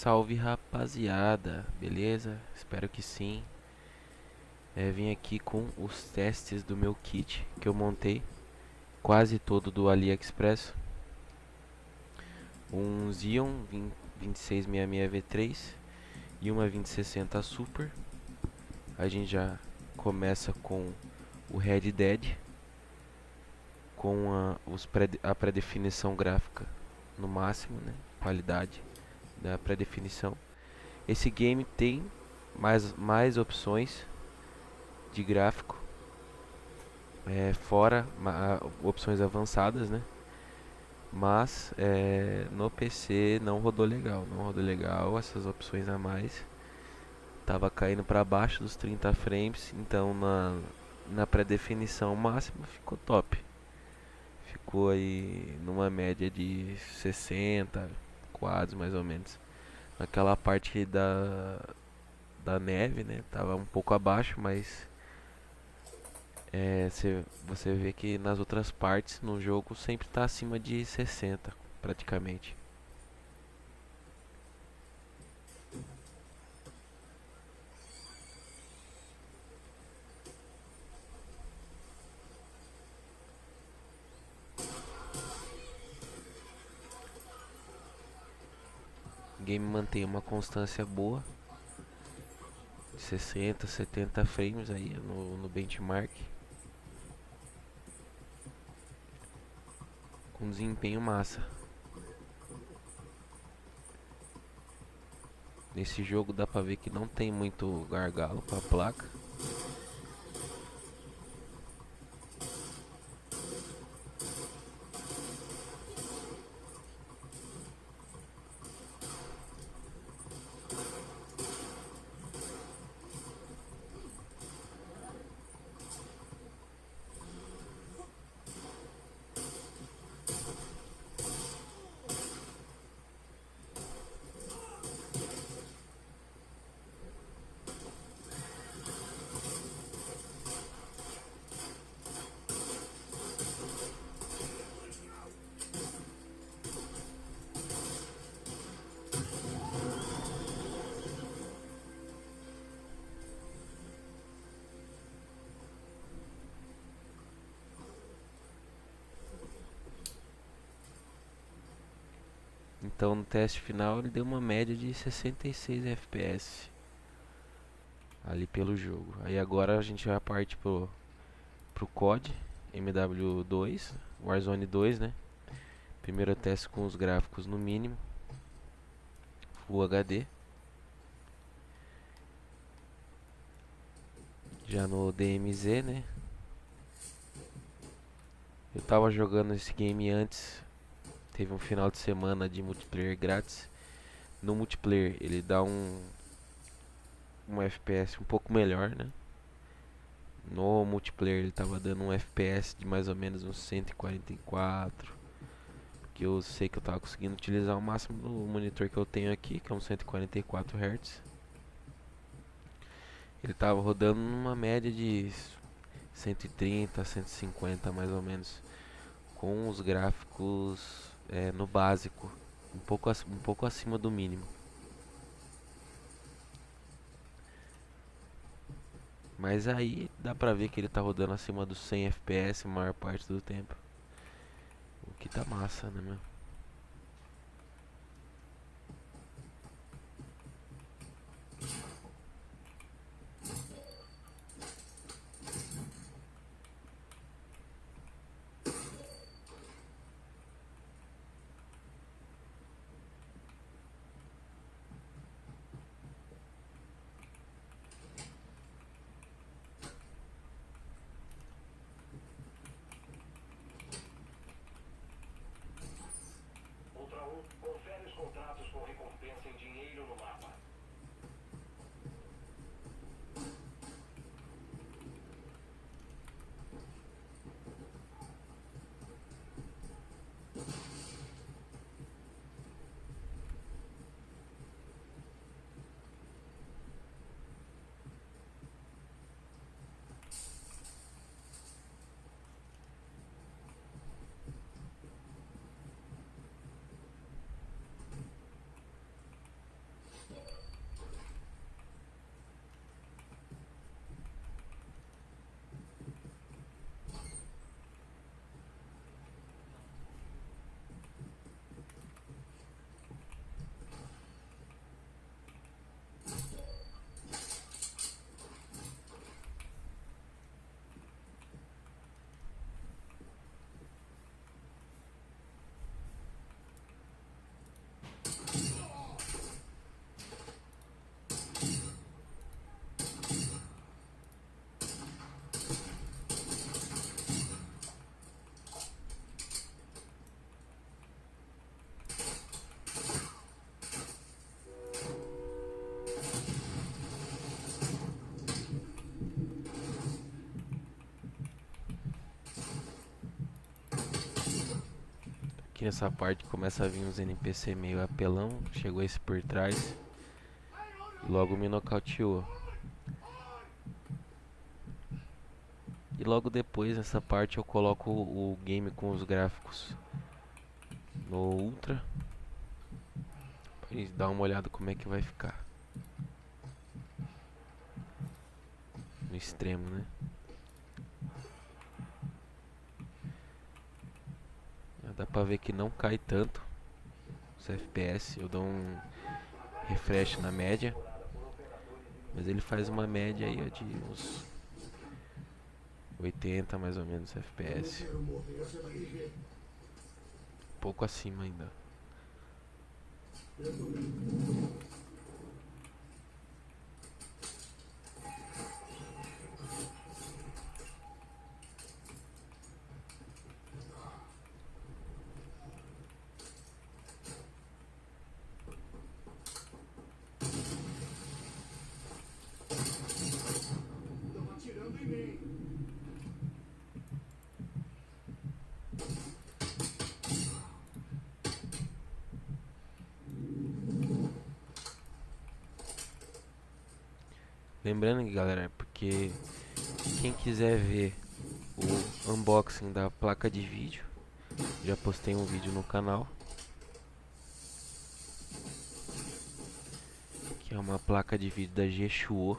Salve rapaziada, beleza? Espero que sim. Vim aqui com os testes do meu kit que eu montei, quase todo do AliExpress. Um Xeon 2666V3 e uma 2060 Super. A gente já começa com o Red Dead, com a pré-definição gráfica no máximo, né? Qualidade da pré-definição. Esse game tem mais opções de gráfico, fora opções avançadas, né? Mas no PC não rodou legal essas opções a mais. Tava caindo para baixo dos 30 frames, então na pré-definição máxima ficou top. Ficou aí numa média de 60 quadros mais ou menos. Naquela parte da neve, né? Tava um pouco abaixo, mas você vê que nas outras partes no jogo sempre está acima de 60 praticamente. O game mantém uma constância boa de 60, 70 frames aí no benchmark, com desempenho massa. Nesse jogo dá pra ver que não tem muito gargalo com a placa. Então no teste final ele deu uma média de 66 FPS ali pelo jogo. Aí agora a gente vai partir pro COD MW2, Warzone 2, né? Primeiro teste com os gráficos no mínimo, Full HD. Já no DMZ, né? Eu tava jogando esse game antes, teve um final de semana de multiplayer grátis. No multiplayer ele dá um FPS um pouco melhor, né? No multiplayer ele tava dando um FPS de mais ou menos uns 144, que eu sei que eu tava conseguindo utilizar o máximo do monitor que eu tenho aqui, que é um 144 Hz. Ele tava rodando numa média de 130, 150 mais ou menos, com os gráficos no básico, um pouco acima do mínimo. Mas aí dá pra ver que ele tá rodando acima dos 100 FPS a maior parte do tempo. O que tá massa, né, meu? Aqui nessa parte começa a vir uns NPC meio apelão. Chegou esse por trás e logo me nocauteou. E logo depois nessa parte eu coloco o game com os gráficos no Ultra e dar uma olhada como é que vai ficar no extremo, né? Dá pra ver que não cai tanto os FPS. Eu dou um refresh na média, mas ele faz uma média aí de uns 80 mais ou menos FPS, pouco acima ainda. Lembrando, galera, porque quem quiser ver o unboxing da placa de vídeo, já postei um vídeo no canal, que é uma placa de vídeo da G-Shuo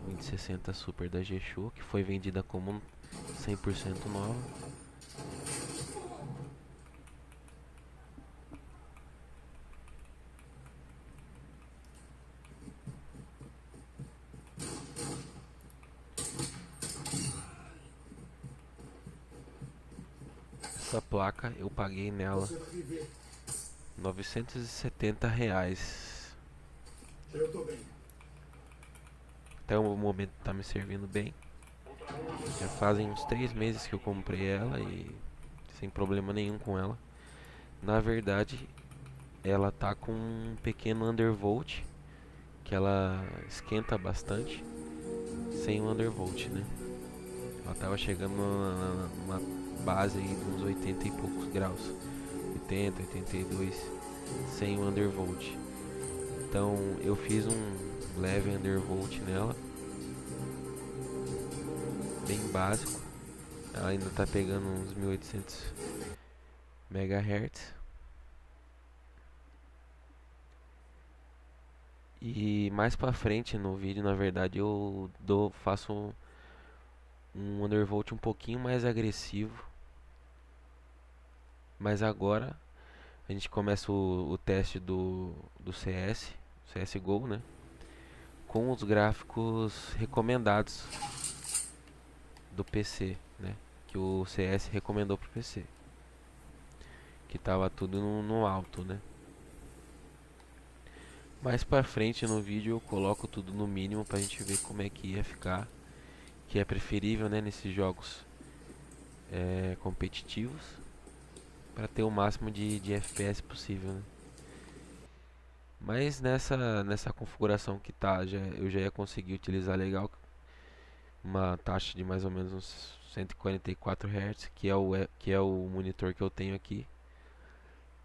2060 Super da G-Shuo, que foi vendida como 100% nova. Essa placa eu paguei nela R$ 970. Até o momento tá me servindo bem. Já fazem uns 3 meses que eu comprei ela e sem problema nenhum com ela. Na verdade, ela tá com um pequeno undervolt, que ela esquenta bastante sem o undervolt, né? Ela tava chegando numa base aí de uns 80 e poucos graus, 80, 82, sem o undervolt. Então eu fiz um leve undervolt nela, bem básico. Ela ainda tá pegando uns 1800 MHz. E mais pra frente no vídeo, na verdade, eu faço um undervolt um pouquinho mais agressivo. Mas agora a gente começa o teste do CSGO, né? Com os gráficos recomendados do PC, né? Que o CS recomendou pro PC. Que tava tudo no alto, né? Mais pra frente no vídeo eu coloco tudo no mínimo pra gente ver como é que ia ficar. Que é preferível, né, nesses jogos competitivos, para ter o máximo de FPS possível, né? Mas nessa configuração que tá, eu já ia conseguir utilizar legal uma taxa de mais ou menos uns 144 Hz, que é o monitor que eu tenho aqui.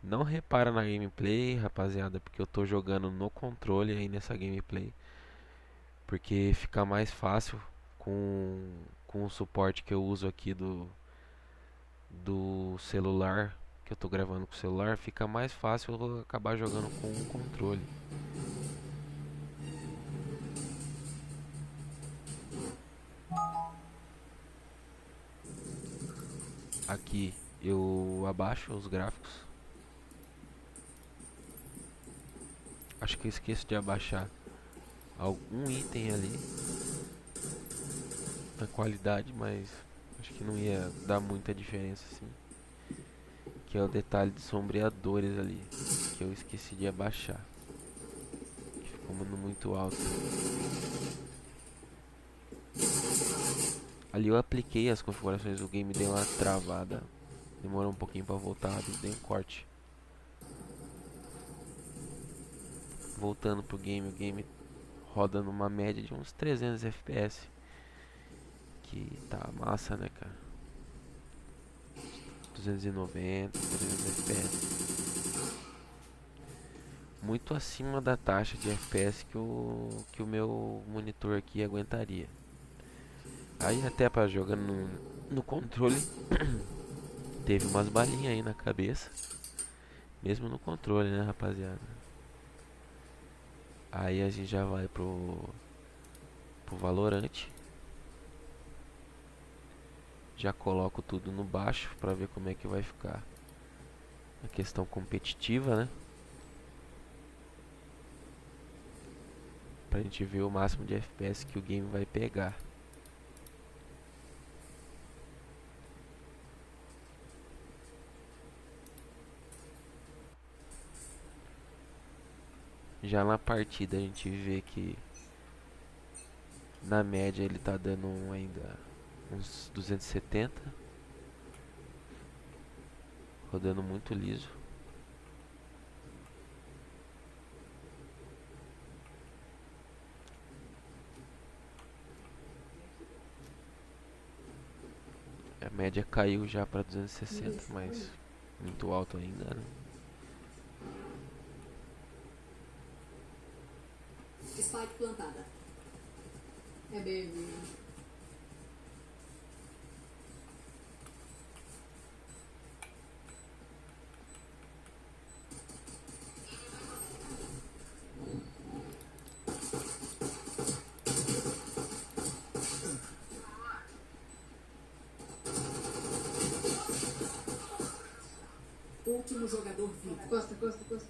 Não repara na gameplay, rapaziada, porque eu tô jogando no controle aí nessa gameplay, porque fica mais fácil com o suporte que eu uso aqui do celular, que eu tô gravando com o celular, fica mais fácil eu acabar jogando com o controle. Aqui eu abaixo os gráficos. Acho que eu esqueço de abaixar algum item ali na qualidade, mas acho que não ia dar muita diferença assim. Que é o detalhe de sombreadores ali, que eu esqueci de abaixar, que ficou muito alto. Ali eu apliquei as configurações do game, dei uma travada, demorou um pouquinho pra voltar, dei um corte. Voltando pro game, o game roda numa média de uns 300 FPS, que tá massa, né, cara? 290, 300 FPS. Muito acima da taxa de FPS que o meu monitor aqui aguentaria. Aí até para jogar no controle teve umas balinhas aí na cabeça. Mesmo no controle, né, rapaziada? Aí a gente já vai pro Valorant. Já coloco tudo no baixo pra ver como é que vai ficar a questão competitiva, né? Pra gente ver o máximo de FPS que o game vai pegar. Já na partida a gente vê que na média ele tá dando ainda uns 270, rodando muito liso. A média caiu já para 260, mas muito alto ainda, né? Spike plantada. É baby. Último jogador vivo. Costa, costa, costa.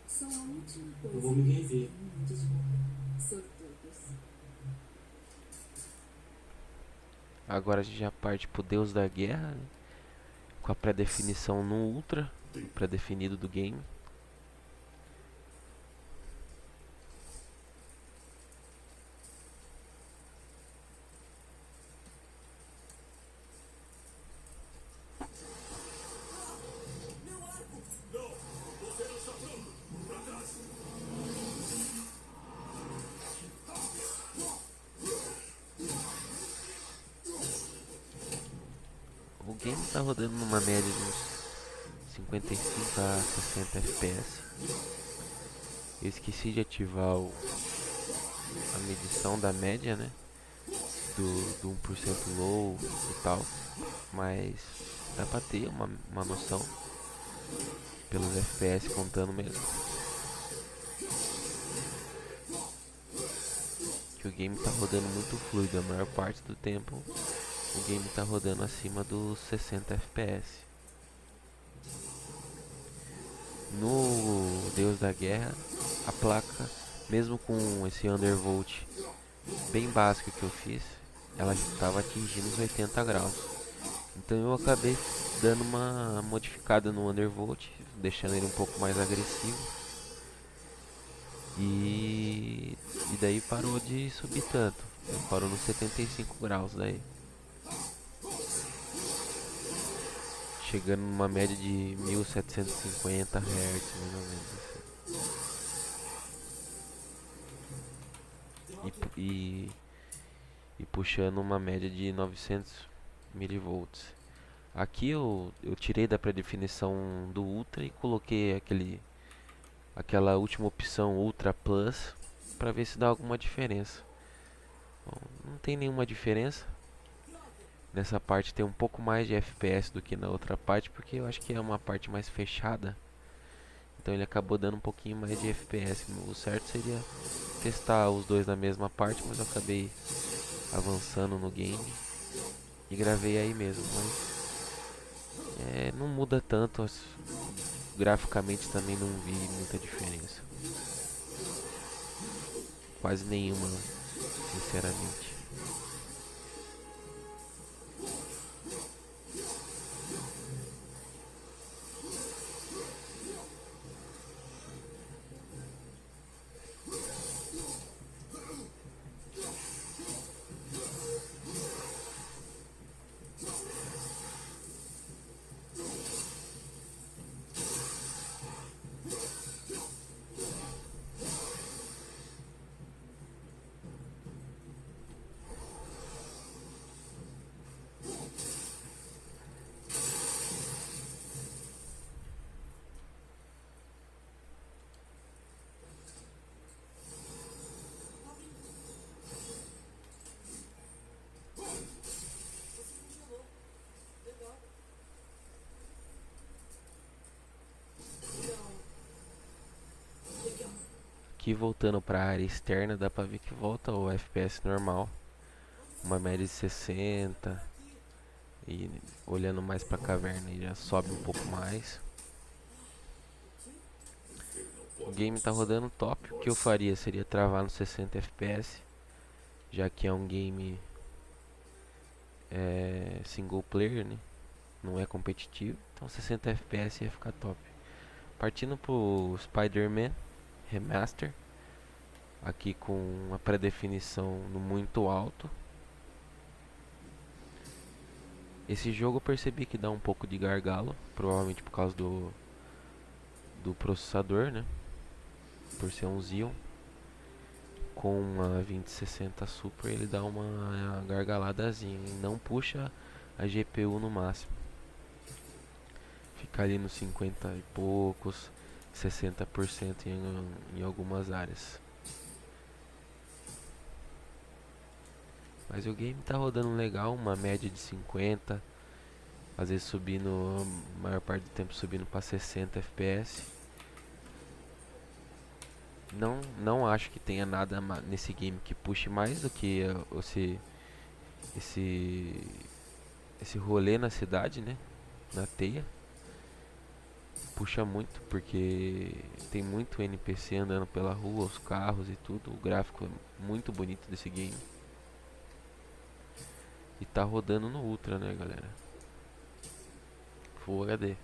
Só a última coisa. Eu vou me rever. Sortudos. Agora a gente já parte pro Deus da Guerra, né? Com a pré-definição no Ultra, pré-definido do game. O game tá rodando numa média de uns 55 a 60 FPS. Eu esqueci de ativar a medição da média, né? Do 1% low e tal. Mas dá pra ter uma noção pelos FPS contando mesmo. Que o game tá rodando muito fluido. A maior parte do tempo o game tá rodando acima dos 60 FPS. No Deus da Guerra, a placa, mesmo com esse undervolt bem básico que eu fiz, ela estava atingindo os 80 graus. Então eu acabei dando uma modificada no undervolt, deixando ele um pouco mais agressivo. E daí parou de subir tanto. Parou nos 75 graus daí. Chegando numa média de 1750 Hz, mais ou menos assim. E puxando uma média de 900 milivolts. Aqui eu tirei da pré-definição do Ultra e coloquei aquela última opção Ultra Plus para ver se dá alguma diferença. Bom, não tem nenhuma diferença. Nessa parte tem um pouco mais de FPS do que na outra parte, porque eu acho que é uma parte mais fechada. Então ele acabou dando um pouquinho mais de FPS. O certo seria testar os dois na mesma parte, mas eu acabei avançando no game e gravei aí mesmo. Mas não muda tanto. Graficamente também não vi muita diferença. Quase nenhuma, sinceramente. Aqui voltando para a área externa, dá pra ver que volta o FPS normal, uma média de 60, e olhando mais para a caverna já sobe um pouco mais. O game tá rodando top. O que eu faria seria travar no 60 FPS, já que é um game single player, né? Não é competitivo, então 60 FPS ia ficar top. Partindo pro Spider-Man Remaster, aqui com a pré-definição no muito alto. Esse jogo eu percebi que dá um pouco de gargalo, provavelmente por causa do processador, né? Por ser um Xeon. Com uma 2060 Super ele dá uma gargaladazinha e não puxa a GPU no máximo. Fica ali nos 50 e poucos, 60% em algumas áreas. Mas o game tá rodando legal, uma média de 50, às vezes subindo, a maior parte do tempo subindo para 60 FPS. Não acho que tenha nada nesse game que puxe mais do que esse, esse rolê na cidade, né? Na teia. Puxa muito porque tem muito NPC andando pela rua, os carros e tudo. O gráfico é muito bonito desse game. E tá rodando no Ultra, né, galera? Full HD.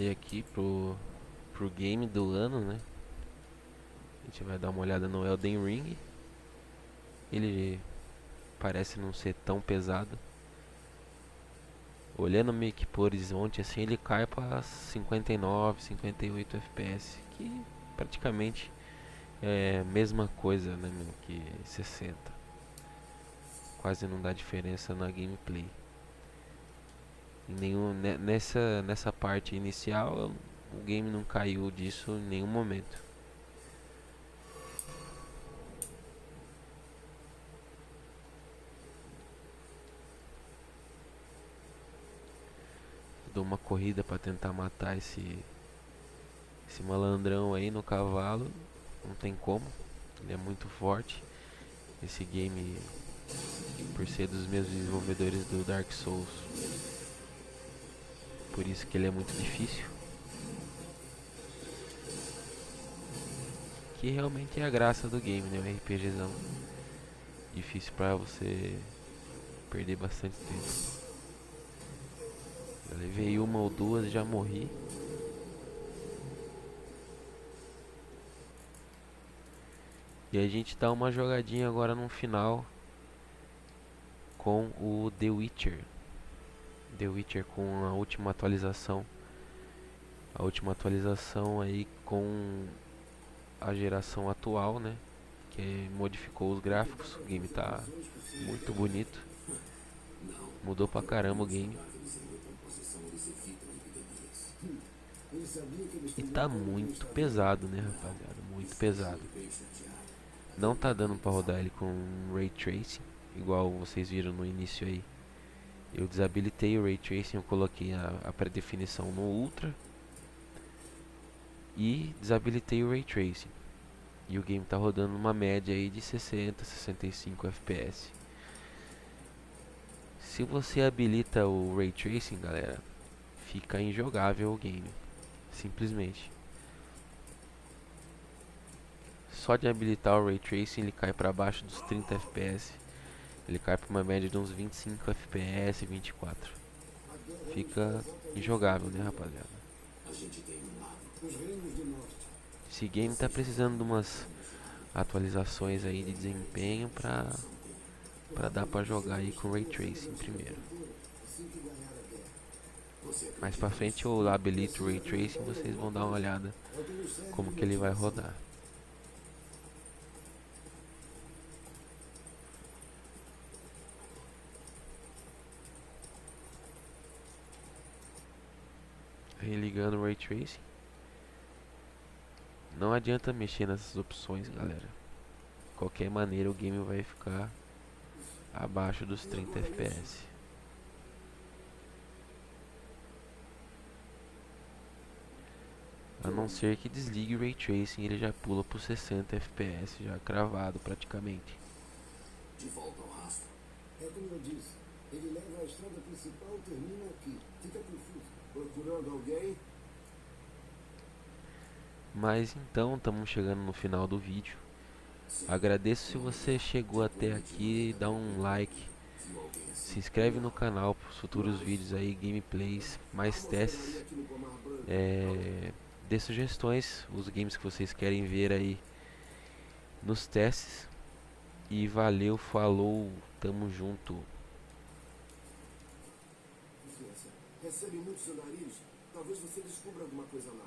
E aqui pro game do ano, né? A gente vai dar uma olhada no Elden Ring. Ele parece não ser tão pesado. Olhando meio que por horizonte assim, ele cai para 59, 58 FPS, que praticamente é a mesma coisa, né, meu, que 60. Quase não dá diferença na gameplay. Nessa parte inicial, o game não caiu disso em nenhum momento. Dou uma corrida para tentar matar esse malandrão aí no cavalo. Não tem como, ele é muito forte. Esse game, por ser dos mesmos desenvolvedores do Dark Souls, por isso que ele é muito difícil. Que realmente é a graça do game, né? Um RPGzão difícil pra você perder bastante tempo. Eu levei uma ou duas e já morri. E a gente dá uma jogadinha agora no final com o The Witcher. The Witcher com a última atualização. A última atualização aí com a geração atual, né? Que modificou os gráficos. O game tá muito bonito. Mudou pra caramba o game. E tá muito pesado, né, rapaziada? Muito pesado. Não tá dando pra rodar ele com Ray Tracing, igual vocês viram no início aí. Eu desabilitei o Ray Tracing, eu coloquei a pré-definição no Ultra. E desabilitei o Ray Tracing. E o game tá rodando uma média aí de 60, 65 FPS. Se você habilita o Ray Tracing, galera, fica injogável o game. Simplesmente. Só de habilitar o Ray Tracing ele cai para baixo dos 30 FPS. Ele cai para uma média de uns 25 FPS, 24. Fica injogável, né, rapaziada? Esse game tá precisando de umas atualizações aí de desempenho pra dar pra jogar aí com Ray Tracing primeiro. Mais pra frente eu habilito o Ray Tracing, vocês vão dar uma olhada como que ele vai rodar. Aí ligando o Ray Tracing. Não adianta mexer nessas opções, galera. De qualquer maneira o game vai ficar abaixo dos 30 FPS. A não ser que desligue o Ray Tracing, ele já pula para 60 FPS, já cravado praticamente. De volta ao rastro. É como eu disse, ele leva a estrada principal e termina aqui. Fica confuso. Procurando alguém? Mas então, estamos chegando no final do vídeo. Agradeço se você chegou até aqui, dá um like, se inscreve no canal para os futuros vídeos aí, gameplays, mais testes, dê sugestões, os games que vocês querem ver aí nos testes. E valeu, falou, tamo junto. Licença. Recebe muitos andarilhos? Talvez você descubra alguma coisa lá.